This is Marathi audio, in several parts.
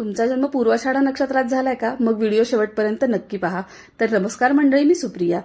तुमचा जन्म पूर्वाषाढा नक्षत्रात झालाय का? मग व्हिडिओ शेवटपर्यंत नक्की पहा. तर नमस्कार मंडळी, मी सुप्रिया.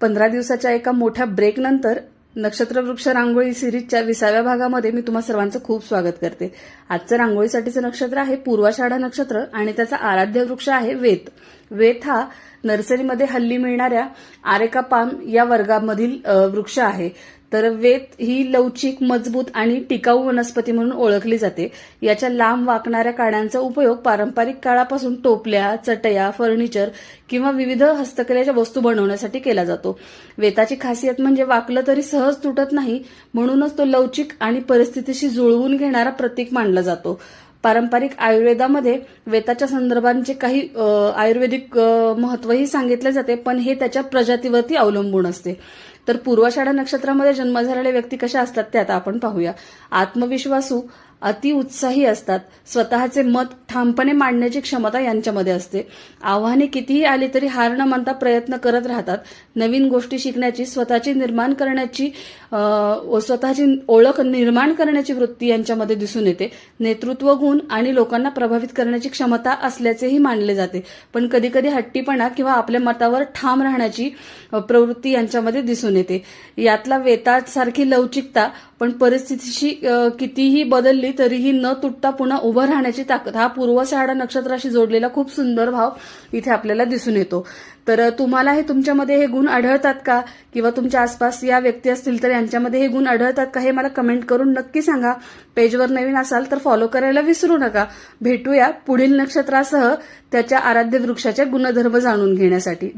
15 दिवसाच्या एका मोठ्या ब्रेक नंतर नक्षत्र वृक्ष रांगोळी सिरीजच्या 20व्या भागामध्ये मी तुम्हा सर्वांचं खूप स्वागत करते. आजचं रांगोळीसाठीचं नक्षत्र आहे पूर्वाषाढा नक्षत्र आणि त्याचा आराध्य वृक्ष आहे वेत. वेत हा नर्सरीमध्ये हल्ली मिळणाऱ्या आरेका पाम या वर्गामधील वृक्ष आहे. तर वेत ही लवचिक, मजबूत आणि टिकाऊ वनस्पती म्हणून ओळखली जाते. याच्या लांब वाकणाऱ्या काड्यांचा उपयोग पारंपरिक काळापासून टोपल्या, चटया, फर्निचर किंवा विविध हस्तकलेच्या वस्तू बनवण्यासाठी केला जातो. वेताची खासियत म्हणजे वाकलं तरी सहज तुटत नाही, म्हणूनच तो लवचिक आणि परिस्थितीशी जुळवून घेणारा प्रतीक मानला जातो. पारंपरिक आयुर्वेदामध्ये वेताच्या संदर्भांचे काही आयुर्वेदिक महत्वही सांगितले जाते, पण हे त्याच्या प्रजातीवरती अवलंबून असते. तर पूर्वाषाढा नक्षत्रामध्ये जन्म झालेल्या व्यक्ती कशा असतात ते आता आपण पाहूया. आत्मविश्वासू, अतिउत्साही असतात. स्वतःचे मत ठामपणे मांडण्याची क्षमता यांच्यामध्ये असते. आव्हाने कितीही आली तरी हार न मानता प्रयत्न करत राहतात. नवीन गोष्टी शिकण्याची, स्वतःची ओळख निर्माण करण्याची वृत्ती यांच्यामध्ये दिसून येते. नेतृत्व गुण आणि लोकांना प्रभावित करण्याची क्षमता असल्याचेही मानले जाते. पण कधी कधी हट्टीपणा किंवा आपल्या मतावर ठाम राहण्याची प्रवृत्ती यांच्यामध्ये दिसून येते. यातला वेतासारखी लवचिकता, पण परिस्थितीशी कितीही बदलली तरीही न तुटता पुन्हा उभं राहण्याची ताकद, हा पूर्वाषाढा नक्षत्राशी जोडलेला खूप सुंदर भाव इथे आपल्याला दिसून येतो. तर तुम्हाला तुमच्यामध्ये हे गुण आढळतात का? किंवा तुमच्या आसपास या व्यक्ती असतील तर यांच्यामध्ये हे गुण आढळतात का? हे मला कमेंट करून नक्की सांगा. पेजवर नवीन असाल तर फॉलो करायला विसरू नका. भेटूया पुढील नक्षत्रासह त्याच्या आराध्य वृक्षाचे गुणधर्म जाणून घेण्यासाठी.